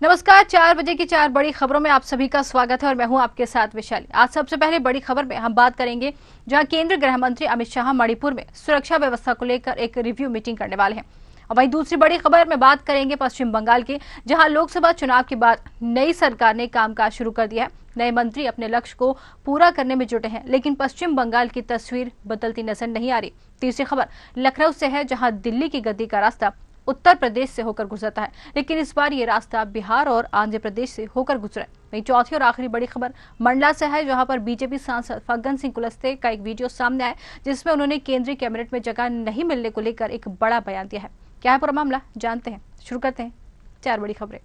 नमस्कार, 4 बजे की 4 बड़ी खबरों में आप सभी का स्वागत है और मैं हूं आपके साथ विशाली। आज सबसे पहले बड़ी खबर में हम बात करेंगे जहां केंद्रीय गृह मंत्री अमित शाह मणिपुर में सुरक्षा व्यवस्था को लेकर एक रिव्यू मीटिंग करने वाले हैं। और वहीं दूसरी बड़ी खबर में बात करेंगे पश्चिम बंगाल की, जहां लोकसभा चुनाव के बाद नई सरकार ने कामकाज शुरू कर दिया है। नए मंत्री अपने लक्ष्य को पूरा करने में जुटे हैं, लेकिन पश्चिम बंगाल की तस्वीर बदलती नजर नहीं आ रही। तीसरी खबर लखनऊ से है, जहां दिल्ली की गद्दी का रास्ता उत्तर प्रदेश से होकर गुजरता है, लेकिन इस बार ये रास्ता बिहार और आंध्र प्रदेश से होकर गुजरा है। वहीं चौथी और आखिरी बड़ी खबर मंडला से है, जहां पर बीजेपी सांसद फग्गन सिंह कुलस्ते का एक वीडियो सामने आया, जिसमें उन्होंने केंद्रीय कैबिनेट में जगह नहीं मिलने को लेकर एक बड़ा बयान दिया है। क्या है पूरा मामला, जानते हैं। शुरू करते हैं 4 बड़ी खबरें।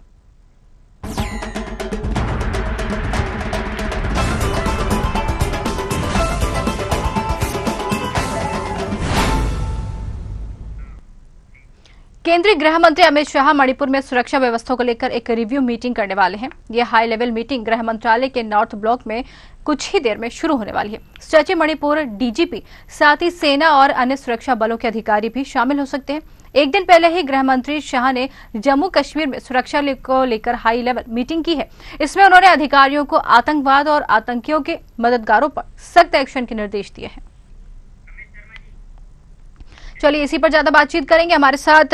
केंद्रीय गृह मंत्री अमित शाह मणिपुर में सुरक्षा व्यवस्था को लेकर एक रिव्यू मीटिंग करने वाले हैं। यह हाई लेवल मीटिंग गृह मंत्रालय के नॉर्थ ब्लॉक में कुछ ही देर में शुरू होने वाली है। स्ट्रेची मणिपुर डीजीपी, साथ ही सेना और अन्य सुरक्षा बलों के अधिकारी भी शामिल हो सकते हैं। एक दिन पहले ही गृह मंत्री शाह ने जम्मू कश्मीर में सुरक्षा को लेकर हाई लेवल मीटिंग की है। इसमें उन्होंने अधिकारियों को आतंकवाद और आतंकियों के मददगारों पर सख्त एक्शन के निर्देश दिए हैं। चलिए इसी पर ज्यादा बातचीत करेंगे। हमारे साथ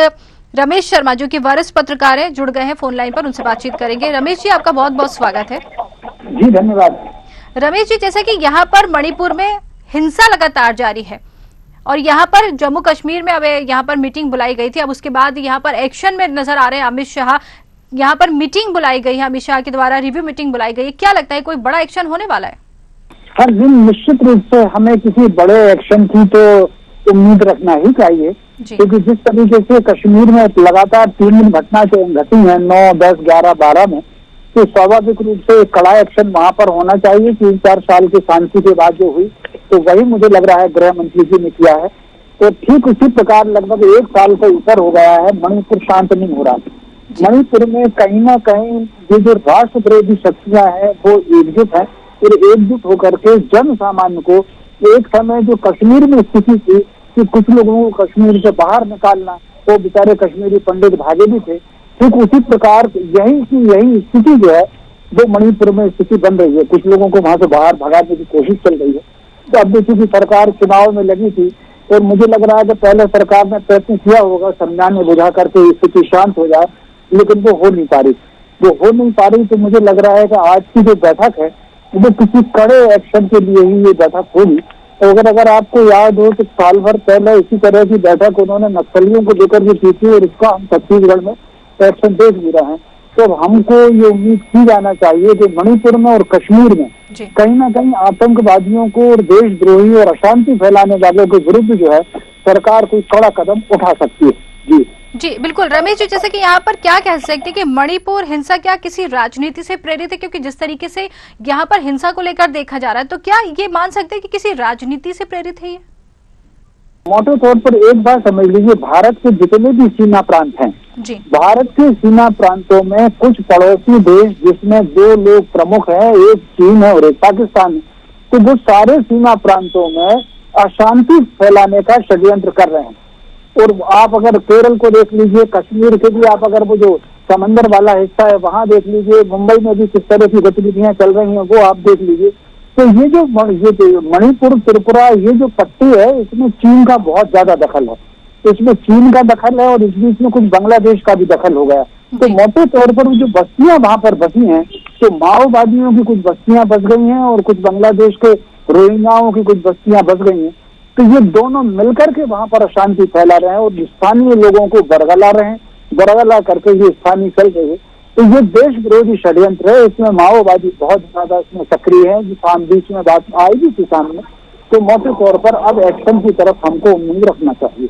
रमेश शर्मा, जो कि वरिष्ठ पत्रकार हैं, जुड़ गए हैं फोन लाइन पर, उनसे बातचीत करेंगे। रमेश जी, आपका बहुत बहुत स्वागत है। जी धन्यवाद। रमेश जी, जैसा कि यहाँ पर मणिपुर में हिंसा लगातार जारी है और यहाँ पर जम्मू कश्मीर में अब यहाँ पर मीटिंग बुलाई गई थी, अब उसके बाद यहाँ पर एक्शन में नजर आ रहे हैं अमित शाह। यहाँ पर मीटिंग बुलाई गई है, अमित शाह के द्वारा रिव्यू मीटिंग बुलाई गई है। क्या लगता है, कोई बड़ा एक्शन होने वाला है? हाँ जी, निश्चित रूप से हमें किसी बड़े एक्शन की तो उम्मीद रखना ही चाहिए, क्योंकि जिस तरीके से कश्मीर में लगातार 3 दिन घटना घटी है, 9, 10, 11, 12 में, तो स्वाभाविक रूप से एक कड़ा एक्शन वहां पर होना चाहिए। 3-4 साल की शांति के बाद जो हुई, तो वही मुझे लग रहा है गृह मंत्री जी ने किया है। तो ठीक उसी प्रकार लगभग 1 साल से ऊपर हो गया है, मणिपुर शांत नहीं हो रहा। मणिपुर में कहीं ना कहीं ये जो राष्ट्र विरोधी शक्तियां हैं वो एकजुट है, और एकजुट होकर के जन सामान्य को एक समय जो कश्मीर में स्थिति थी कि कुछ लोगों को कश्मीर से बाहर निकालना, वो बेचारे कश्मीरी पंडित भागे भी थे, ठीक उसी प्रकार यही स्थिति जो है वो मणिपुर में स्थिति बन रही है। कुछ लोगों को वहां से बाहर भगाने की कोशिश चल रही है। तो अब देखिए कि सरकार चुनाव में लगी थी, और मुझे लग रहा है कि पहले सरकार ने प्रयत्न किया होगा समझाने बुझा करके स्थिति शांत हो जाए, लेकिन वो हो नहीं पा रही। तो मुझे लग रहा है कि आज की जो बैठक है वो किसी कड़े एक्शन के लिए ही ये बैठक होगी। तो अगर आपको याद हो तो साल भर पहले इसी तरह की बैठक उन्होंने नक्सलियों को लेकर के की थी, और इसका हम छत्तीसगढ़ में एक्शन देख भी रहे हैं। तो हमको ये उम्मीद की जाना चाहिए कि मणिपुर में और कश्मीर में कहीं ना कहीं आतंकवादियों को और देशद्रोही और अशांति फैलाने वालों के विरुद्ध जो है सरकार कोई कड़ा कदम उठा सकती है। जी बिल्कुल रमेश जी, जैसे कि यहाँ पर क्या कह सकते हैं कि मणिपुर हिंसा क्या किसी राजनीति से प्रेरित है? क्योंकि जिस तरीके से यहाँ पर हिंसा को लेकर देखा जा रहा है, तो क्या ये मान सकते हैं कि किसी राजनीति से प्रेरित है ये? मोटे तौर पर एक बात समझ लीजिए, भारत के जितने भी सीमा प्रांत हैं, भारत के सीमा प्रांतों में कुछ पड़ोसी देश जिसमें 2 लोग प्रमुख हैं, एक चीन है और एक पाकिस्तान है, तो वो सारे सीमा प्रांतों में अशांति फैलाने का षड्यंत्र कर रहे हैं। और आप अगर केरल को देख लीजिए, कश्मीर के भी आप अगर वो जो समंदर वाला हिस्सा है वहां देख लीजिए, मुंबई में भी किस तरह की गतिविधियां चल रही हैं वो आप देख लीजिए। तो ये जो मणिपुर त्रिपुरा ये जो पट्टी है, इसमें चीन का बहुत ज्यादा दखल है। इसमें चीन का दखल है और इस बीच में कुछ बांग्लादेश का भी दखल हो गया। तो मोटे तौर पर जो बस्तियां वहां पर बसी हैं, तो माओवादियों की कुछ बस्तियां बस गई हैं और कुछ बांग्लादेश के रोहिंग्याओं की कुछ बस्तियां बस गई हैं। तो ये दोनों मिलकर के वहां पर अशांति फैला रहे हैं और स्थानीय लोगों को बरगला रहे हैं, बरगला करके ये स्थानीय चल रही है। तो ये देश विरोधी षड्यंत्र है, इसमें माओवादी बहुत ज्यादा इसमें सक्रिय है, जिस बीच में बात आई भी थी सामने। तो मोटे तौर पर अब एक्शन की तरफ हमको उम्मीद रखना चाहिए।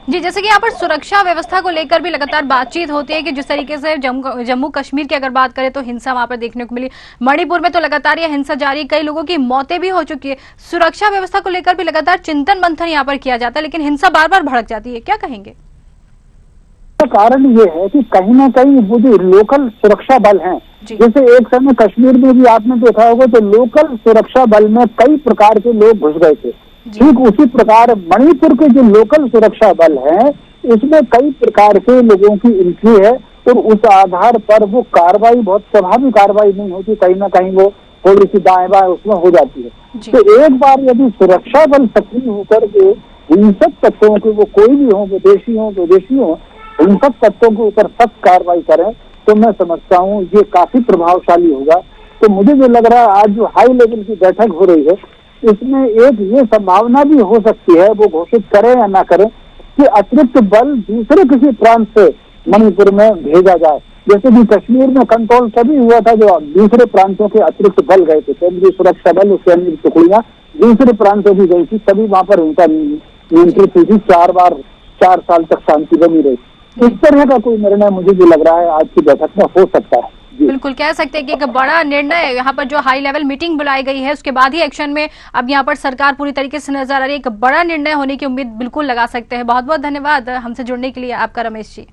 जी, जैसे कि यहाँ पर सुरक्षा व्यवस्था को लेकर भी लगातार बातचीत होती है कि जिस तरीके से जम्मू कश्मीर की अगर बात करें तो हिंसा वहां पर देखने को मिली, मणिपुर में तो लगातार यह हिंसा जारी, कई लोगों की मौतें भी हो चुकी है। सुरक्षा व्यवस्था को लेकर भी लगातार चिंतन मंथन यहाँ पर किया जाता है, लेकिन हिंसा बार बार भड़क जाती है, क्या कहेंगे? कारण ये है कि कहीं ना कहीं वो जो लोकल सुरक्षा बल हैं, जैसे एक समय कश्मीर में भी आपने देखा होगा तो लोकल सुरक्षा बल में कई प्रकार के लोग घुस गए थे, ठीक उसी प्रकार मणिपुर के जो लोकल सुरक्षा बल हैं उसमें कई प्रकार के लोगों की एंट्री है और उस आधार पर वो कार्रवाई बहुत प्रभावी कार्रवाई नहीं होती, कहीं ना कहीं वो थोड़ी सी दाएं बाएं उसमें हो जाती है। तो एक बार यदि सुरक्षा बल सक्रिय होकर के हिंसक तत्वों के, वो कोई भी हो, विदेशी हो विदेशी हो, हिंसक तत्वों के ऊपर सख्त कार्रवाई करें तो मैं समझता हूँ ये काफी प्रभावशाली होगा। तो मुझे जो लग रहा है आज जो हाई लेवल की बैठक हो रही है इसमें एक ये संभावना भी हो सकती है, वो घोषित करें या ना करें, कि अतिरिक्त बल दूसरे किसी प्रांत से मणिपुर में भेजा जाए। जैसे कि कश्मीर में कंट्रोल तभी हुआ था जो दूसरे प्रांतों के अतिरिक्त बल गए थे, केंद्रीय सुरक्षा बल उसके अन्य टुकड़ियां दूसरे प्रांतों भी गई थी, तभी वहां पर उनका नियंत्रित हुई थी। 4 साल तक शांति बनी रही। इस तरह का कोई निर्णय मुझे भी लग रहा है आज की बैठक में हो सकता है। बिल्कुल कह सकते हैं कि एक बड़ा निर्णय यहाँ पर जो हाई लेवल मीटिंग बुलाई गई है उसके बाद ही एक्शन में अब यहाँ पर सरकार पूरी तरीके से नजर आ रही है। एक बड़ा निर्णय होने की उम्मीद बिल्कुल लगा सकते हैं। बहुत बहुत धन्यवाद हमसे जुड़ने के लिए आपका रमेश जी।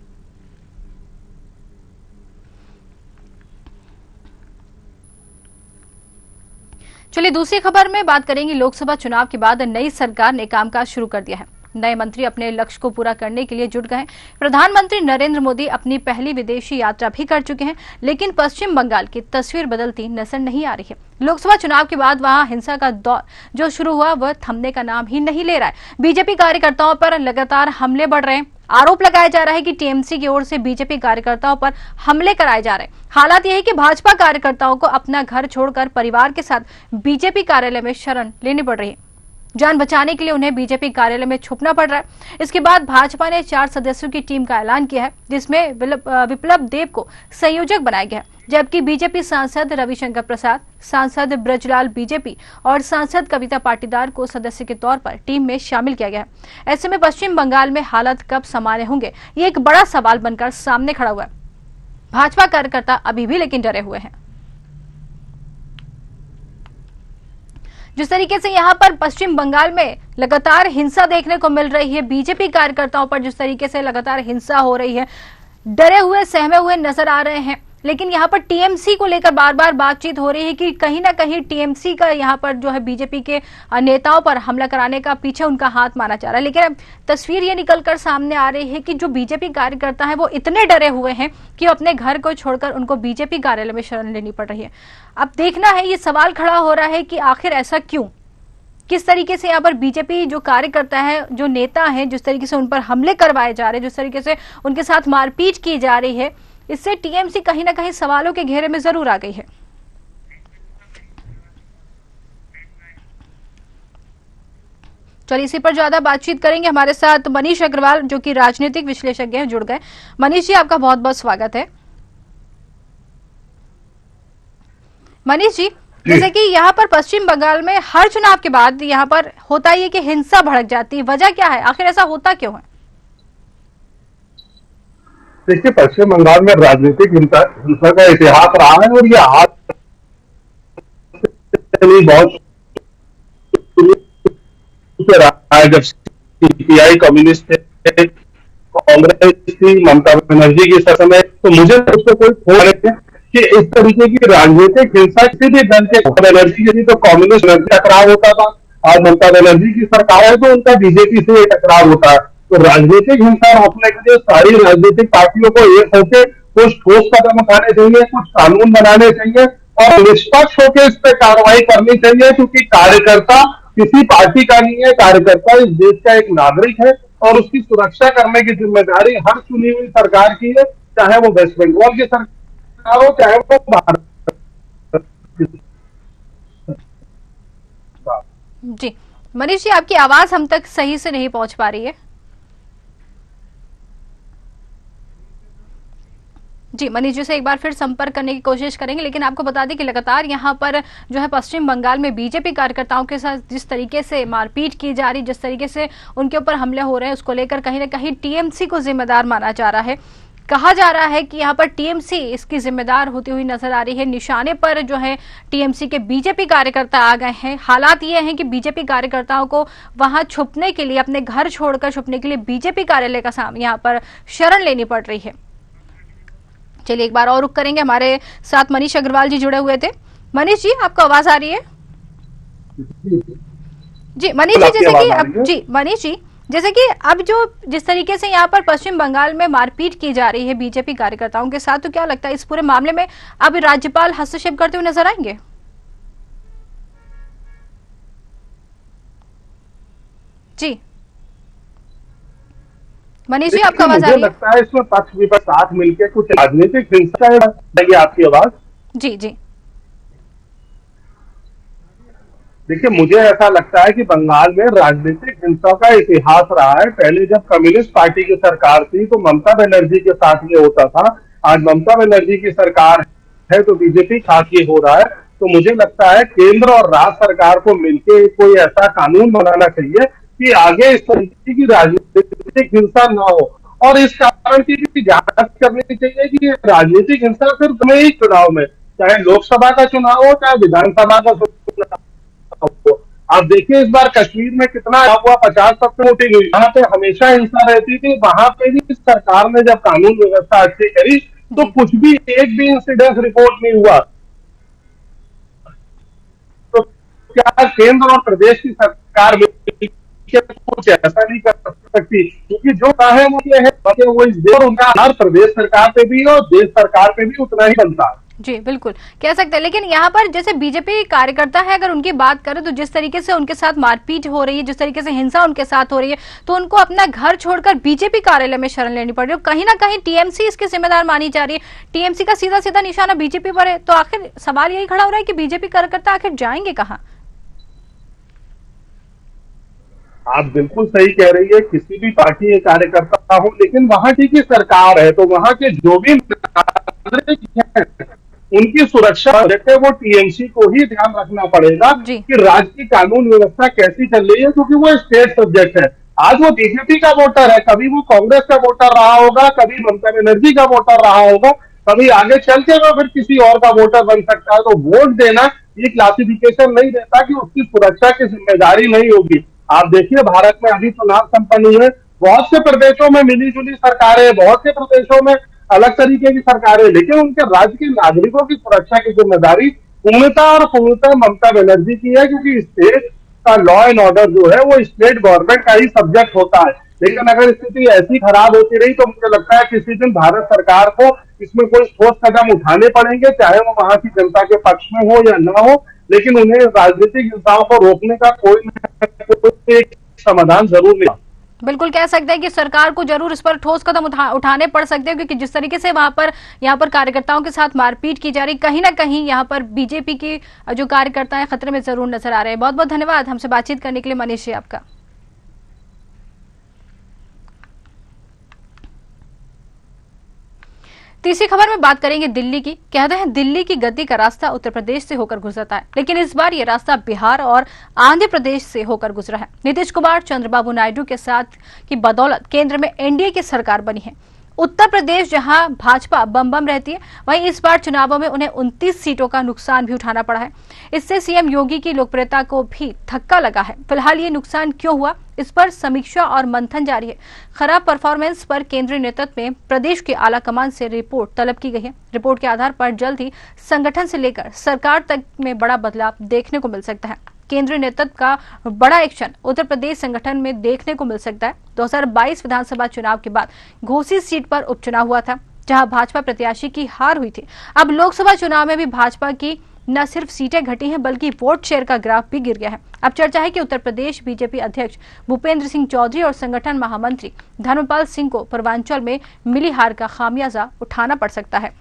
चलिए दूसरी खबर में बात करेंगे। लोकसभा चुनाव के बाद नई सरकार ने कामकाज शुरू कर दिया है। नए मंत्री अपने लक्ष्य को पूरा करने के लिए जुट गए हैं। प्रधानमंत्री नरेंद्र मोदी अपनी पहली विदेशी यात्रा भी कर चुके हैं, लेकिन पश्चिम बंगाल की तस्वीर बदलती नजर नहीं आ रही है। लोकसभा चुनाव के बाद वहां हिंसा का दौर जो शुरू हुआ वह थमने का नाम ही नहीं ले रहा है। बीजेपी कार्यकर्ताओं पर लगातार हमले बढ़ रहे हैं। आरोप लगाया जा रहा है कि टीएमसी की ओर से बीजेपी कार्यकर्ताओं पर हमले कराए जा रहे हैं। हालात यह है कि भाजपा कार्यकर्ताओं को अपना घर छोड़कर परिवार के साथ बीजेपी कार्यालय में शरण लेनी पड़ रही है। जान बचाने के लिए उन्हें बीजेपी कार्यालय में छुपना पड़ रहा है। इसके बाद भाजपा ने 4 सदस्यों की टीम का ऐलान किया है, जिसमें विप्लव देव को संयोजक बनाया गया है, जबकि बीजेपी सांसद रविशंकर प्रसाद, सांसद ब्रजलाल बीजेपी और सांसद कविता पाटीदार को सदस्य के तौर पर टीम में शामिल किया गया है। ऐसे में पश्चिम बंगाल में हालात कब सामान्य होंगे, ये एक बड़ा सवाल बनकर सामने खड़ा हुआ है। भाजपा कार्यकर्ता अभी भी लेकिन डरे हुए हैं। जिस तरीके से यहाँ पर पश्चिम बंगाल में लगातार हिंसा देखने को मिल रही है, बीजेपी कार्यकर्ताओं पर जिस तरीके से लगातार हिंसा हो रही है, डरे हुए सहमे हुए नजर आ रहे हैं। लेकिन यहाँ पर टीएमसी को लेकर बार बार बातचीत हो रही है कि कहीं ना कहीं टीएमसी का यहाँ पर जो है बीजेपी के नेताओं पर हमला कराने का पीछे उनका हाथ माना जा रहा है। लेकिन अब तस्वीर ये निकलकर सामने आ रही है कि जो बीजेपी कार्यकर्ता है वो इतने डरे हुए हैं कि अपने घर को छोड़कर उनको बीजेपी कार्यालय में शरण लेनी पड़ रही है। अब देखना है, ये सवाल खड़ा हो रहा है कि आखिर ऐसा क्यों, किस तरीके से यहाँ पर बीजेपी जो कार्यकर्ता है, जो नेता है, जिस तरीके से उन पर हमले करवाए जा रहे हैं, जिस तरीके से उनके साथ मारपीट की जा रही है, इससे टीएमसी कहीं ना कहीं सवालों के घेरे में जरूर आ गई है। चलिए इसी पर ज्यादा बातचीत करेंगे। हमारे साथ मनीष अग्रवाल जो कि राजनीतिक विश्लेषज्ञ हैं, जुड़ गए। मनीष जी, आपका बहुत बहुत स्वागत है। मनीष जी, जैसे कि यहाँ पर पश्चिम बंगाल में हर चुनाव के बाद यहाँ पर होता है कि हिंसा भड़क जाती है, वजह क्या है, आखिर ऐसा होता क्यों है? देखिए, पश्चिम बंगाल में राजनीतिक हिंसा का इतिहास रहा है और ये आज बहुत रहा है। जब सीपीआई कम्युनिस्ट थे, कांग्रेस थी, ममता बनर्जी की शासन में, तो मुझे उसको कोई खोज नहीं है कि इस तरीके की राजनीतिक हिंसा किसी भी दल के, बनर्जी की थी तो कम्युनिस्ट टकराव होता था, और ममता बनर्जी की सरकार है तो उनका बीजेपी से टकराव होता है। तो राजनीतिक हिंसा रोकने के लिए सारी राजनीतिक पार्टियों को एक होकर कुछ ठोस कदम उठाने चाहिए, कुछ कानून बनाने चाहिए और निष्पक्ष होकर इस पर कार्रवाई करनी चाहिए, क्योंकि कार्यकर्ता किसी पार्टी का नहीं है, कार्यकर्ता इस देश का एक नागरिक है और उसकी सुरक्षा करने की जिम्मेदारी हर चुनी हुई सरकार की है, चाहे वो वेस्ट बंगाल की सरकार हो, चाहे वो भारत। जी मनीष जी, आपकी आवाज हम तक सही से नहीं पहुंच पा रही है। जी मनीष जी से एक बार फिर संपर्क करने की कोशिश करेंगे, लेकिन आपको बता दें कि लगातार यहाँ पर जो है पश्चिम बंगाल में बीजेपी कार्यकर्ताओं के साथ जिस तरीके से मारपीट की जा रही, जिस तरीके से उनके ऊपर हमले हो रहे हैं, उसको लेकर कहीं ना कहीं टीएमसी को जिम्मेदार माना जा रहा है। कहा जा रहा है कि यहाँ पर टीएमसी इसकी जिम्मेदार होती हुई नजर आ रही है। निशाने पर जो है टीएमसी के बीजेपी कार्यकर्ता आ गए हैं। हालात ये हैं कि बीजेपी कार्यकर्ताओं को वहां छुपने के लिए, अपने घर छोड़कर छुपने के लिए बीजेपी कार्यालय का सामने यहाँ पर शरण लेनी पड़ रही है। चलिए एक बार और रुक करेंगे, हमारे साथ मनीष अग्रवाल जी जुड़े हुए थे। मनीष जी, आपको आवाज आ रही है? जी मनीष जी, जैसे कि अब जी मनीष जी, जैसे कि अब जो जिस तरीके से यहाँ पर पश्चिम बंगाल में मारपीट की जा रही है बीजेपी कार्यकर्ताओं के साथ, तो क्या लगता है इस पूरे मामले में अब राज्यपाल हस्तक्षेप करते हुए नजर आएंगे? जी मनीष जी, आपका आवाज आ रही है? मुझे लगता है इसमें पक्ष विपक्ष साथ मिलकर कुछ राजनीतिक हिंसा है। आपकी आवाज? जी जी। देखिए, मुझे ऐसा लगता है कि बंगाल में राजनीतिक हिंसा का इतिहास रहा है। पहले जब कम्युनिस्ट पार्टी की सरकार थी तो ममता बनर्जी के साथ ये होता था। आज ममता बनर्जी की सरकार है तो बीजेपी के साथ ये हो रहा है। तो मुझे लगता है केंद्र और राज्य सरकार को मिलकर कोई ऐसा कानून बनाना चाहिए कि आगे इस तरीके की राजनीतिक हिंसा न हो, और इस कारण की भी जांच करनी चाहिए कि राजनीतिक हिंसा सिर्फ में ही चुनाव में, चाहे लोकसभा का चुनाव हो चाहे विधानसभा का चुनाव हो। आप देखिए इस बार कश्मीर में कितना हुआ, 50% वोटिंग हुई। यहाँ पे हमेशा हिंसा रहती थी, वहां पे भी सरकार ने जब कानून व्यवस्था अच्छी करी तो कुछ भी एक भी इंसिडेंस रिपोर्ट नहीं हुआ। तो क्या केंद्र और प्रदेश की सरकार कुछ ऐसा नहीं कर सकती? क्योंकि जो है वो ये है वो इस देश उनका प्रदेश सरकार पे भी और देश सरकार पे भी उतना ही बनता है। जी बिल्कुल कह सकते हैं, लेकिन यहाँ पर जैसे बीजेपी कार्यकर्ता है, अगर उनकी बात करें तो जिस तरीके से उनके साथ मारपीट हो रही है, जिस तरीके से हिंसा उनके साथ हो रही है, तो उनको अपना घर छोड़कर बीजेपी कार्यालय में शरण लेनी पड़ रही है। कहीं ना कहीं टीएमसी इसकी जिम्मेदार मानी जा रही है। टीएमसी का सीधा सीधा निशाना बीजेपी पर है। तो आखिर सवाल यही खड़ा हो रहा है कि बीजेपी कार्यकर्ता आखिर जाएंगे कहाँ? आप बिल्कुल सही कह रही है, किसी भी पार्टी के कार्यकर्ता हो, लेकिन वहां की सरकार है तो वहां के जो भी नागरिक हैं उनकी सुरक्षा है वो टीएमसी को ही ध्यान रखना पड़ेगा कि राज्य की कानून व्यवस्था कैसी चल रही है, क्योंकि वो स्टेट सब्जेक्ट है। आज वो बीजेपी का वोटर है, कभी वो कांग्रेस का वोटर रहा होगा, कभी ममता बनर्जी का वोटर रहा होगा, कभी आगे चल के वो फिर किसी और का वोटर बन सकता है। तो वोट देना ये क्लासिफिकेशन नहीं देता कि उसकी सुरक्षा की जिम्मेदारी नहीं होगी। आप देखिए भारत में अभी चुनाव संपन्न हुए, बहुत से प्रदेशों में मिली जुली सरकारें, बहुत से प्रदेशों में अलग तरीके की सरकारें, लेकिन उनके राज्य के नागरिकों की सुरक्षा की जिम्मेदारी पूर्णतः ममता बनर्जी की है, क्योंकि स्टेट का लॉ एंड ऑर्डर जो है वो स्टेट गवर्नमेंट का ही सब्जेक्ट होता है। लेकिन अगर स्थिति ऐसी खराब होती रही तो मुझे लगता है किसी दिन भारत सरकार को इसमें कोई ठोस कदम उठाने पड़ेंगे, चाहे वो वहां की जनता के पक्ष में हो या न हो, लेकिन उन्हें राजनीतिक हिंसाओं को रोकने का कोई एक समाधान जरूर मिला। बिल्कुल कह सकते हैं कि सरकार को जरूर इस पर ठोस कदम उठाने पड़ सकते हैं, क्योंकि जिस तरीके से यहाँ पर कार्यकर्ताओं के साथ मारपीट की जा रही, कहीं ना कहीं यहाँ पर बीजेपी की जो कार्यकर्ता है खतरे में जरूर नजर आ रहे हैं। बहुत बहुत धन्यवाद हमसे बातचीत करने के लिए मनीष जी आपका। तीसरी खबर में बात करेंगे दिल्ली की। कहते हैं दिल्ली की गद्दी का रास्ता उत्तर प्रदेश से होकर गुजरता है, लेकिन इस बार ये रास्ता बिहार और आंध्र प्रदेश से होकर गुजरा है। नीतीश कुमार चंद्रबाबू नायडू के साथ की बदौलत केंद्र में एनडीए की सरकार बनी है। उत्तर प्रदेश जहां भाजपा बम बम रहती है, वहीं इस बार चुनावों में उन्हें 29 सीटों का नुकसान भी उठाना पड़ा है। इससे सीएम योगी की लोकप्रियता को भी धक्का लगा है। फिलहाल ये नुकसान क्यों हुआ, इस पर समीक्षा और मंथन जारी है। खराब परफॉर्मेंस पर केंद्रीय नेतृत्व में प्रदेश के आला कमान से रिपोर्ट तलब की गई है। रिपोर्ट के आधार पर जल्द ही संगठन से लेकर सरकार तक में बड़ा बदलाव देखने को मिल सकता है। केंद्रीय नेतृत्व का बड़ा एक्शन उत्तर प्रदेश संगठन में देखने को मिल सकता है। 2022 विधानसभा चुनाव के बाद घोसी सीट पर उपचुनाव हुआ था, जहां भाजपा प्रत्याशी की हार हुई थी। अब लोकसभा चुनाव में भी भाजपा की न सिर्फ सीटें घटी हैं, बल्कि वोट शेयर का ग्राफ भी गिर गया है। अब चर्चा है कि उत्तर प्रदेश बीजेपी अध्यक्ष भूपेंद्र सिंह चौधरी और संगठन महामंत्री धर्मपाल सिंह को पूर्वांचल में मिली हार का खामियाजा उठाना पड़ सकता है।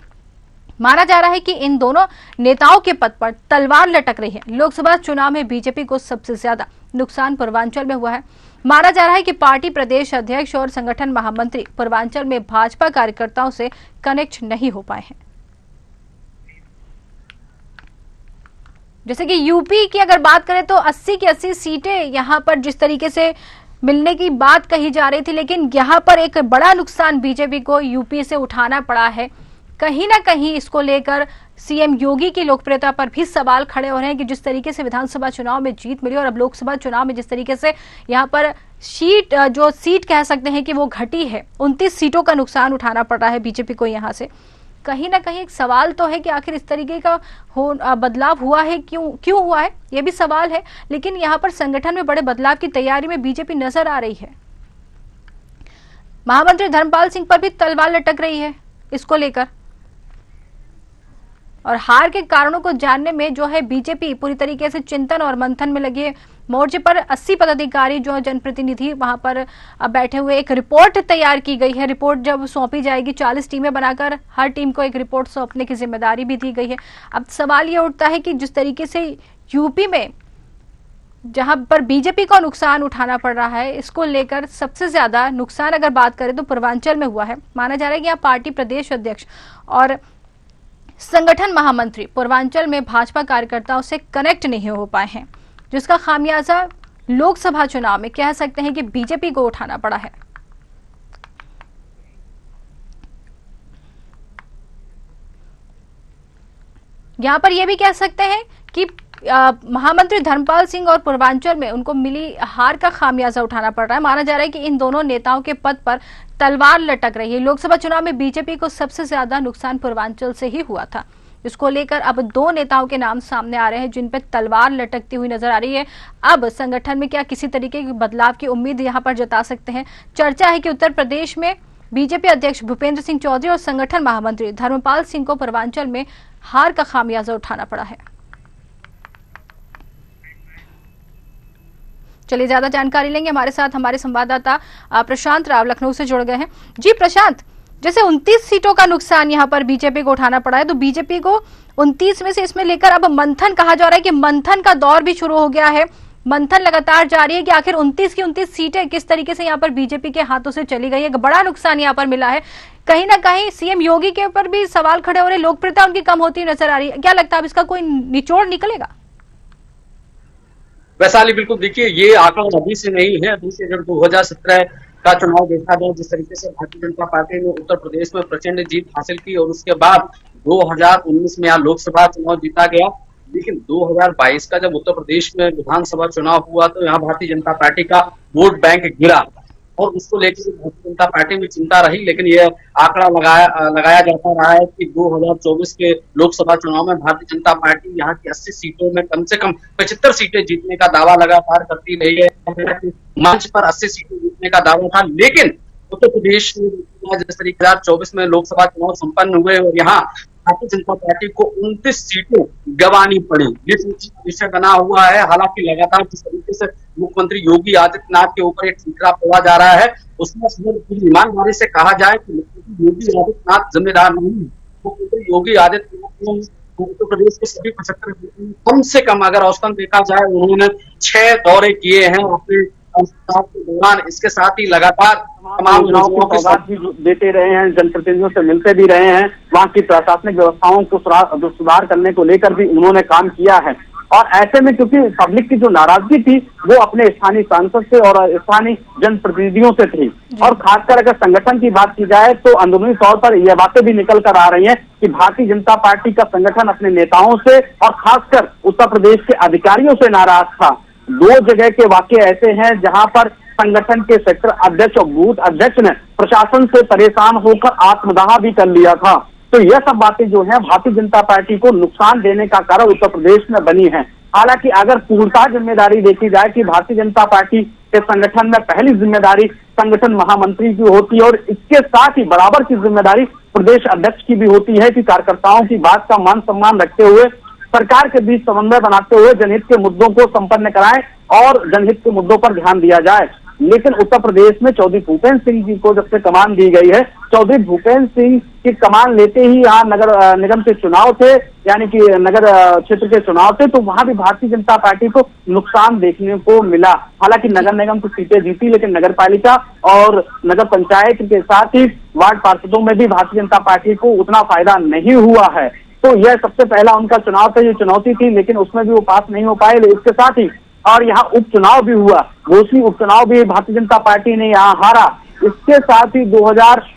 माना जा रहा है कि इन दोनों नेताओं के पद पर तलवार लटक रही है। लोकसभा चुनाव में बीजेपी को सबसे ज्यादा नुकसान पूर्वांचल में हुआ है। माना जा रहा है कि पार्टी प्रदेश अध्यक्ष और संगठन महामंत्री पूर्वांचल में भाजपा कार्यकर्ताओं से कनेक्ट नहीं हो पाए हैं। जैसे कि यूपी की अगर बात करें तो 80 की 80 सीटें यहां पर जिस तरीके से मिलने की बात कही जा रही थी, लेकिन यहां पर एक बड़ा नुकसान बीजेपी को यूपी से उठाना पड़ा है। कहीं ना कहीं इसको लेकर सीएम योगी की लोकप्रियता पर भी सवाल खड़े हो रहे हैं कि जिस तरीके से विधानसभा चुनाव में जीत मिली और अब लोकसभा चुनाव में जिस तरीके से यहाँ पर सीट कह सकते हैं कि वो घटी है, 29 सीटों का नुकसान उठाना पड़ रहा है बीजेपी को। यहाँ से कहीं ना कहीं एक सवाल तो है कि आखिर इस तरीके का बदलाव हुआ है, क्यों हुआ है, ये भी सवाल है। लेकिन यहाँ पर संगठन में बड़े बदलाव की तैयारी में बीजेपी नजर आ रही है। महामंत्री धर्मपाल सिंह पर भी तलवार लटक रही है इसको लेकर, और हार के कारणों को जानने में जो है बीजेपी पूरी तरीके से चिंतन और मंथन में लगे। मोर्चे पर 80 पदाधिकारी जो जनप्रतिनिधि वहां पर बैठे हुए, एक रिपोर्ट तैयार की गई है। रिपोर्ट जब सौंपी जाएगी, 40 टीमें बनाकर हर टीम को एक रिपोर्ट सौंपने की जिम्मेदारी भी दी गई है। अब सवाल ये उठता है कि जिस तरीके से यूपी में जहां पर बीजेपी को नुकसान उठाना पड़ रहा है, इसको लेकर सबसे ज्यादा नुकसान अगर बात करें तो पूर्वांचल में हुआ है। माना जा रहा है कि यहाँ पार्टी प्रदेश अध्यक्ष और संगठन महामंत्री पूर्वांचल में भाजपा कार्यकर्ताओं से कनेक्ट नहीं हो पाए हैं, जिसका खामियाजा लोकसभा चुनाव में कह सकते हैं कि बीजेपी को उठाना पड़ा है। यहां पर यह भी कह सकते हैं कि महामंत्री धर्मपाल सिंह और पूर्वांचल में उनको मिली हार का खामियाजा उठाना पड़ रहा है। माना जा रहा है कि इन दोनों नेताओं के पद पर तलवार लटक रही है। लोकसभा चुनाव में बीजेपी को सबसे ज्यादा नुकसान पूर्वांचल से ही हुआ था, इसको लेकर अब दो नेताओं के नाम सामने आ रहे हैं जिन पर तलवार लटकती हुई नजर आ रही है। अब संगठन में क्या किसी तरीके के बदलाव की उम्मीद यहां पर जता सकते हैं? चर्चा है कि उत्तर प्रदेश में बीजेपी अध्यक्ष भूपेंद्र सिंह चौधरी और संगठन महामंत्री धर्मपाल सिंह को पूर्वांचल में हार का खामियाजा उठाना पड़ा है। चलिए ज्यादा जानकारी लेंगे, हमारे साथ हमारे संवाददाता प्रशांत राव लखनऊ से जुड़ गए हैं। जी प्रशांत, जैसे 29 सीटों का नुकसान यहां पर बीजेपी को उठाना पड़ा है, तो बीजेपी को 29 में से इसमें लेकर अब मंथन कहा जा रहा है कि मंथन का दौर भी शुरू हो गया है। मंथन लगातार जारी है कि आखिर 29 की 29 सीटें किस तरीके से यहां पर बीजेपी के हाथों से चली गई है। बड़ा नुकसान यहां पर मिला है। कहीं ना कहीं सीएम योगी के ऊपर भी सवाल खड़े हो रहे, लोकप्रियता उनकी कम होती नजर आ रही है। क्या लगता है अब इसका कोई निचोड़ निकलेगा? वैशाली, बिल्कुल देखिए, ये आंकड़ा अभी से नहीं है। अभी से अगर 2017 का चुनाव देखा जाए, जिस तरीके से भारतीय जनता पार्टी ने उत्तर प्रदेश में प्रचंड जीत हासिल की और उसके बाद 2019 में यहाँ लोकसभा चुनाव जीता गया, लेकिन 2022 का जब उत्तर प्रदेश में विधानसभा चुनाव हुआ तो यहाँ भारतीय जनता पार्टी का वोट बैंक गिरा और उसको लेकर भारतीय जनता पार्टी में चिंता रही। लेकिन यह आंकड़ा लगाया जाता रहा है कि 2024 के लोकसभा चुनाव में भारतीय जनता पार्टी यहाँ की 80 सीटों में कम से कम 75 सीटें जीतने का दावा लगातार करती रही है। मंच पर 80 सीटें जीतने का दावा था, लेकिन उत्तर प्रदेश में जिस तरीके 2024 में लोकसभा चुनाव संपन्न हुए और यहाँ भारतीय जनता पार्टी को 29 सीटें गंवानी पड़ी। ये विषय बना हुआ है। हालांकि लगातार जिस तरीके से मुख्यमंत्री योगी आदित्यनाथ के ऊपर एक ठीकरा पड़ा जा रहा है, उसमें पूरी ईमानदारी से कहा जाए कि मुख्यमंत्री योगी आदित्यनाथ जिम्मेदार नहीं है। मुख्यमंत्री योगी आदित्यनाथ ने उत्तर प्रदेश के सभी 75 कम से कम अगर औसतन देखा जाए, उन्होंने 6 दौरे किए हैं अपने के दौरान। इसके साथ ही लगातार तमाम योजनाओं की सौगात भी देते रहे हैं, जनप्रतिनिधियों से मिलते भी रहे हैं। वहाँ की प्रशासनिक व्यवस्थाओं को सुधार करने को लेकर भी उन्होंने काम किया है। और ऐसे में क्योंकि पब्लिक की जो नाराजगी थी वो अपने स्थानीय सांसद से और स्थानीय जनप्रतिनिधियों से थी, और खासकर अगर संगठन की बात की जाए तो अंदरूनी तौर पर यह बातें भी निकल कर आ रही हैं कि भारतीय जनता पार्टी का संगठन अपने नेताओं से और खासकर उत्तर प्रदेश के अधिकारियों से नाराज था। 2 जगह के वाकये ऐसे हैं जहां पर संगठन के सेक्टर अध्यक्ष और बूथ अध्यक्ष ने प्रशासन से परेशान होकर आत्मदाह भी कर लिया था। तो यह सब बातें जो है भारतीय जनता पार्टी को नुकसान देने का कारण उत्तर प्रदेश में बनी है। हालांकि अगर पूर्णतः जिम्मेदारी देखी जाए कि भारतीय जनता पार्टी के संगठन में पहली जिम्मेदारी संगठन महामंत्री की होती है और इसके साथ ही बराबर की जिम्मेदारी प्रदेश अध्यक्ष की भी होती है कि कार्यकर्ताओं की बात का मान सम्मान रखते हुए सरकार के बीच समन्वय बनाते हुए जनहित के मुद्दों को संपन्न कराएं और जनहित के मुद्दों पर ध्यान दिया जाए। लेकिन उत्तर प्रदेश में चौधरी भूपेंद्र सिंह जी को जब से कमान दी गई है, चौधरी भूपेंद्र सिंह की कमान लेते ही यहाँ नगर निगम के चुनाव थे, यानी कि नगर क्षेत्र के चुनाव थे, तो वहां भी भारतीय जनता पार्टी को नुकसान देखने को मिला। हालांकि नगर निगम की सीटें जीती, लेकिन नगर पालिका और नगर पंचायत के साथ ही वार्ड पार्षदों में भी भारतीय जनता पार्टी को उतना फायदा नहीं हुआ है। तो यह सबसे पहला उनका चुनाव था, ये चुनौती थी, लेकिन उसमें भी वो पास नहीं हो पाए। इसके साथ ही और यहाँ उपचुनाव भी हुआ, घोषणी उपचुनाव भी भारतीय जनता पार्टी ने यहाँ हारा। इसके साथ ही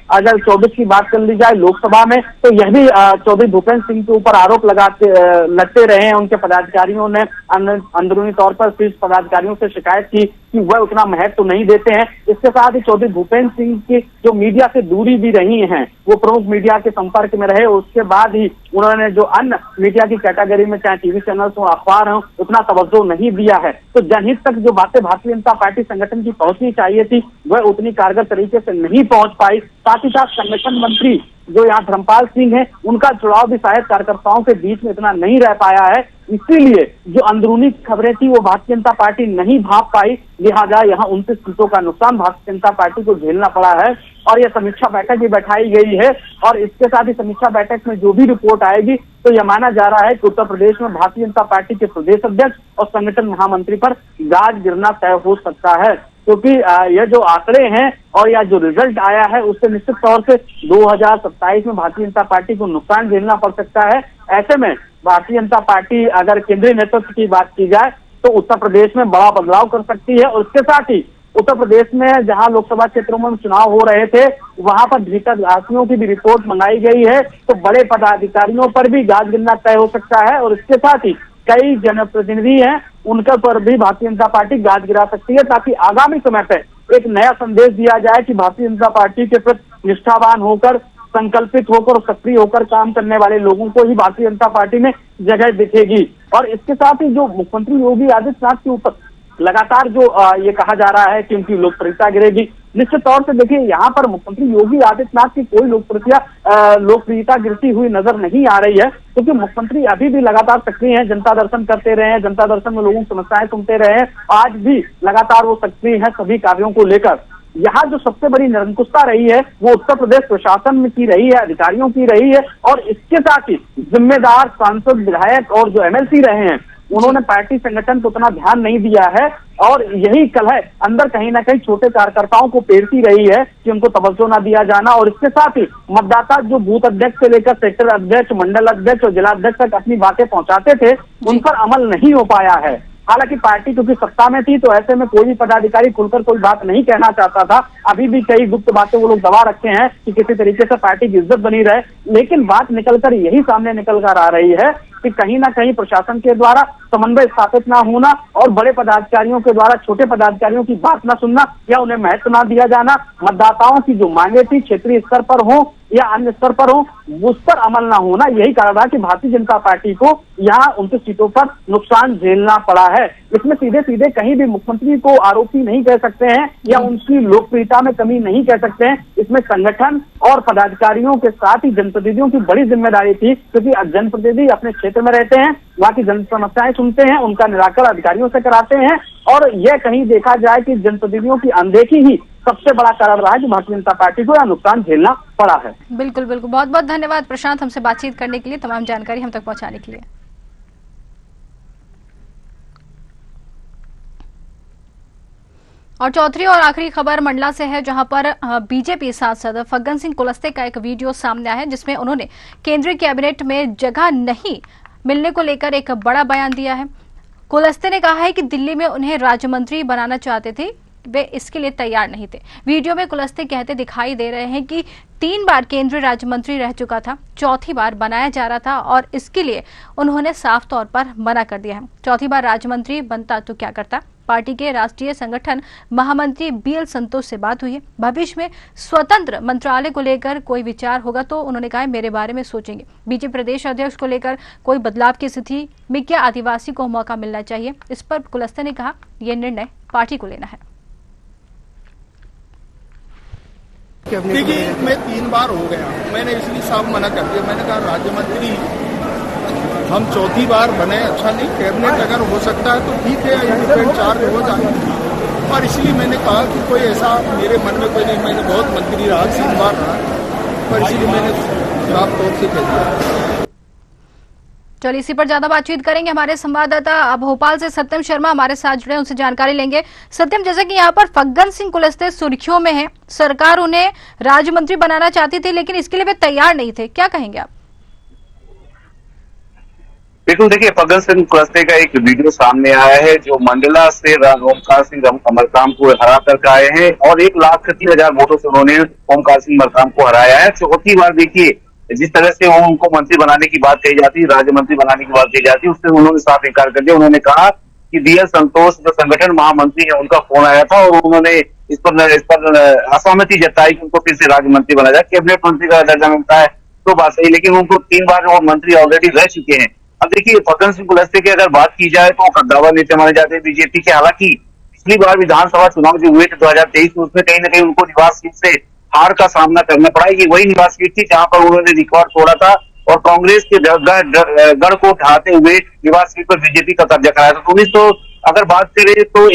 अगर 24 की बात कर ली जाए लोकसभा में, तो यह भी चौधरी भूपेंद्र सिंह के ऊपर आरोप लगते रहे हैं। उनके पदाधिकारियों ने अंदरूनी तौर पर शीर्ष पदाधिकारियों से शिकायत की कि वह उतना महत्व तो नहीं देते हैं। इसके साथ ही चौधरी भूपेंद्र सिंह की जो मीडिया से दूरी भी रही है, वो प्रमुख मीडिया के संपर्क में रहे, उसके बाद ही उन्होंने जो अन्य मीडिया की कैटेगरी में चाहे टीवी चैनल हो, अखबार हो, उतना तवज्जो नहीं दिया है। तो जनहित तक जो बातें भारतीय जनता पार्टी संगठन की पहुंचनी चाहिए थी, वह उतनी कारगर तरीके से नहीं पहुंच पाई। साथ ही साथ संगठन मंत्री जो यहाँ धर्मपाल सिंह है, उनका जुड़ाव भी शायद कार्यकर्ताओं के बीच में इतना नहीं रह पाया है। इसीलिए जो अंदरूनी खबरें थी वो भारतीय जनता पार्टी नहीं भांप पाई, लिहाजा यहाँ 29 सीटों का नुकसान भारतीय जनता पार्टी को झेलना पड़ा है। और यह समीक्षा बैठक भी बैठाई गई है और इसके साथ ही समीक्षा बैठक में जो भी रिपोर्ट आएगी, तो यह माना जा रहा है कि उत्तर प्रदेश में भारतीय जनता पार्टी के प्रदेश अध्यक्ष और संगठन महामंत्री पर गाज गिरना तय हो सकता है। क्योंकि यह जो आंकड़े हैं और यह जो रिजल्ट आया है, उससे निश्चित तौर से 2027 में भारतीय जनता पार्टी को नुकसान झेलना पड़ सकता है। ऐसे में भारतीय जनता पार्टी अगर केंद्रीय नेतृत्व की बात की जाए तो उत्तर प्रदेश में बड़ा बदलाव कर सकती है। और इसके साथ ही उत्तर प्रदेश में जहां लोकसभा क्षेत्रों में चुनाव हो रहे थे, वहां पर भीतरघासियों की भी रिपोर्ट मंगाई गई है, तो बड़े पदाधिकारियों पर भी गाज गिरना तय हो सकता है। और इसके साथ ही कई जनप्रतिनिधि हैं, उनके पर भी भारतीय जनता पार्टी गाज गिरा सकती है, ताकि आगामी समय पर एक नया संदेश दिया जाए कि भारतीय जनता पार्टी के प्रति निष्ठावान होकर, संकल्पित होकर, सक्रिय होकर काम करने वाले लोगों को ही भारतीय जनता पार्टी में जगह दिखेगी। और इसके साथ ही जो मुख्यमंत्री योगी आदित्यनाथ के ऊपर लगातार जो ये कहा जा रहा है कि उनकी लोकप्रियता गिरेगी, निश्चित तौर से देखिए यहाँ पर मुख्यमंत्री योगी आदित्यनाथ की कोई लोकप्रियता गिरती हुई नजर नहीं आ रही है, क्योंकि मुख्यमंत्री अभी भी लगातार सक्रिय हैं, जनता दर्शन करते रहे हैं, जनता दर्शन में लोगों की समस्याएं सुनते रहे हैं, आज भी लगातार वो सक्रिय है सभी कार्यों को लेकर। यहाँ जो सबसे बड़ी निरंकुशता रही है वो उत्तर प्रदेश प्रशासन में की रही है, अधिकारियों की रही है। और इसके साथ ही जिम्मेदार सांसद, विधायक और जो एमएलसी रहे हैं, उन्होंने पार्टी संगठन को उतना ध्यान नहीं दिया है। और यही कलह अंदर कहीं ना कहीं छोटे कार्यकर्ताओं को पेरती रही है कि उनको तवज्जो ना दिया जाना। और इसके साथ ही मतदाता जो बूथ अध्यक्ष से लेकर सेक्टर अध्यक्ष, मंडल अध्यक्ष और जिला अध्यक्ष तक अपनी बातें पहुंचाते थे, उन पर अमल नहीं हो पाया है। हालांकि पार्टी क्योंकि सत्ता में थी, तो ऐसे में कोई भी पदाधिकारी खुलकर कोई बात नहीं कहना चाहता था। अभी भी कई गुप्त बातें वो लोग दबा रखे हैं कि किसी तरीके से पार्टी की इज्जत बनी रहे, लेकिन बात निकलकर यही सामने निकल कर आ रही है कि कहीं ना कहीं प्रशासन के द्वारा समन्वय स्थापित ना होना और बड़े पदाधिकारियों के द्वारा छोटे पदाधिकारियों की बात ना सुनना या उन्हें महत्व ना दिया जाना, मतदाताओं की जो मांगे थी क्षेत्रीय स्तर पर हो या अन्य स्तर पर हो, उस पर अमल ना होना, यही कारण रहा कि भारतीय जनता पार्टी को यहाँ 29 सीटों पर नुकसान झेलना पड़ा है। इसमें सीधे सीधे कहीं भी मुख्यमंत्री को आरोपी नहीं कह सकते हैं या उनकी लोकप्रियता में कमी नहीं कह सकते हैं। इसमें संगठन और पदाधिकारियों के साथ ही जनप्रतिनिधियों की बड़ी जिम्मेदारी थी, क्योंकि जनप्रतिनिधि अपने क्षेत्र में रहते हैं, वहाँ की जन समस्याएं सुनते हैं, उनका निराकरण अधिकारियों से कराते हैं। और यह कहीं देखा जाए कि जनप्रतिनिधियों की अनदेखी ही सबसे बड़ा कारण रहा है कि भारतीय जनता पार्टी को यह नुकसान झेलना पड़ा है। बिल्कुल बिल्कुल, बहुत बहुत धन्यवाद प्रशांत, हमसे बातचीत करने के लिए, तमाम जानकारी हम तक पहुंचाने के लिए। और चौथी और आखिरी खबर मंडला से है, जहां पर बीजेपी सांसद फग्गन सिंह कुलस्ते का एक वीडियो सामने आया है, जिसमें उन्होंने केंद्रीय कैबिनेट में जगह नहीं मिलने को लेकर एक बड़ा बयान दिया है। कुलस्ते ने कहा है कि दिल्ली में उन्हें राज्य मंत्री बनाना चाहते थे, वे इसके लिए तैयार नहीं थे। वीडियो में कुलस्ते कहते दिखाई दे रहे हैं कि 3 बार केंद्रीय राज्य मंत्री रह चुका था, चौथी बार बनाया जा रहा था और इसके लिए उन्होंने साफ तौर पर मना कर दिया है। चौथी बार राज्य मंत्री बनता तो क्या करता। पार्टी के राष्ट्रीय संगठन महामंत्री बीएल संतोष से बात हुई है। भविष्य में स्वतंत्र मंत्रालय को लेकर कोई विचार होगा तो उन्होंने कहा मेरे बारे में सोचेंगे। बीजेपी प्रदेश अध्यक्ष को लेकर कोई बदलाव की स्थिति में क्या आदिवासी को मौका मिलना चाहिए, इस पर कुलस्ते ने कहा यह निर्णय पार्टी को लेना है। देखिए, मैं 3 बार हो गया, मैंने इसलिए साफ मना कर दिया। मैंने कहा राज्य मंत्री हम चौथी बार बने अच्छा नहीं, कैबिनेट अगर हो सकता है तो ठीक है, इंडिपेंडेंट चार्ज हो जाए। और इसलिए मैंने कहा कि कोई ऐसा मेरे मन में कोई नहीं, मैंने बहुत मंत्री रहा, 3 बार रहा, पर इसलिए मैंने साफ तौर से कह दिया। चलिए इसी पर ज्यादा बातचीत करेंगे। हमारे संवाददाता भोपाल से सत्यम शर्मा हमारे साथ जुड़े, उनसे जानकारी लेंगे। सत्यम, जैसे कि यहाँ पर फग्गन सिंह कुलस्ते सुर्खियों में है, सरकार उन्हें राज्य मंत्री बनाना चाहती थी लेकिन इसके लिए वे तैयार नहीं थे, क्या कहेंगे आप? बिल्कुल, देखिए फग्गन सिंह कुलस्ते का एक वीडियो सामने आया है जो मंडला से ओमकार सिंह मरकाम को हरा करके आए हैं और 1,03,000 वोटों से उन्होंने ओमकार सिंह मरकाम को हराया है। चौथी बार देखिए जिस तरह से वो उनको मंत्री बनाने की बात कही जाती, राज्य मंत्री बनाने की बात कही जाती, उससे उन्होंने साफ इनकार कर दिया। उन्होंने कहा कि DL संतोष जो संगठन महामंत्री है उनका फोन आया था और उन्होंने इस पर असहमति जताई कि उनको फिर से राज्य मंत्री बना जाए। कैबिनेट मंत्री का दर्जा मिलता है तो बात सही, लेकिन उनको 3 बार वो मंत्री ऑलरेडी रह चुके हैं। अब देखिए फग्गन सिंह कुलस्ते की अगर बात की जाए तो कद्दावर नेता माने जाते हैं बीजेपी के। हालांकि पिछली बार विधानसभा चुनाव जो हुए थे 2023 में, उसमें कहीं ना कहीं उनको निवास सीट से हार का सामना करना पड़ा। ये वही निवास सीट थी जहां पर उन्होंने रिकॉर्ड तोड़ा था और कांग्रेस के गढ़ को ढाते हुए निवास सीट पर बीजेपी का कब्जा कराया था। 19 तो अगर बात करें तो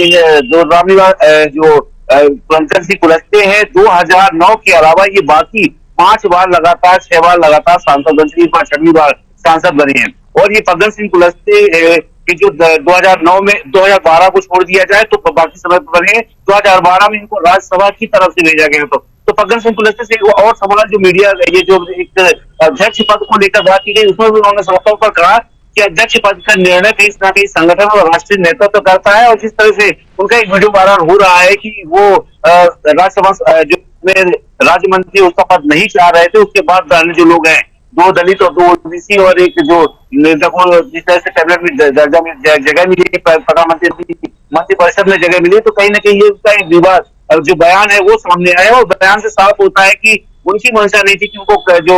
जो फग्गन सिंह कुलस्ते हैं 2009 के अलावा ये बाकी 5 बार लगातार 6 बार लगातार सांसद बन चुकी, 6वीं बार सांसद बने हैं। और ये फग्गन सिंह कुलस्ते की जो 2009 में 2012 को छोड़ दिया जाए तो बाकी समय पर बने, 2012 में इनको राज्यसभा की तरफ से भेजा गया तो फग्गन सिंह कुलस्ते से और सवाल जो मीडिया ये जो एक अध्यक्ष पद को लेकर बात की गई उसमें भी उन्होंने साफ तौर पर कहा कि अध्यक्ष पद का निर्णय कहीं ना कहीं संगठन और राष्ट्रीय नेतृत्व करता है। और जिस तरह से उनका एक वीडियो वायरल हो रहा है कि वो राज्यसभा जो राज्य मंत्री उसका पद नहीं चाह रहे थे, उसके बाद अन्य जो लोग हैं 2 दलित और 2 OBC और एक जो नेता को जिस तरह से कैबिनेट में दर्जा में जगह मिली, प्रधानमंत्री मंत्रिपरिषद में जगह मिली, तो कहीं ना कहीं ये उसका एक विवाद जो बयान है वो सामने आया और बयान से साफ होता है कि उनकी मंशा नहीं थी कि उनको जो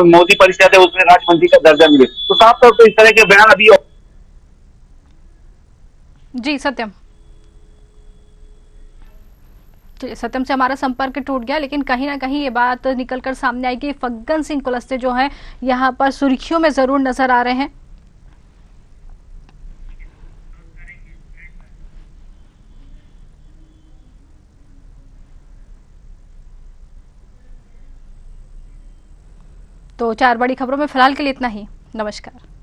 मोदी परिषद है उसमें राज्य मंत्री का दर्जा मिले। तो साफ तौर पर इस तरह के बयान अभी जी सत्यम सत्यम से हमारा संपर्क टूट गया, लेकिन कहीं ना कहीं ये बात निकलकर सामने आई कि फग्गन सिंह कुलस्ते जो है यहाँ पर सुर्खियों में जरूर नजर आ रहे हैं। तो 4 बड़ी खबरों में फिलहाल के लिए इतना ही। नमस्कार।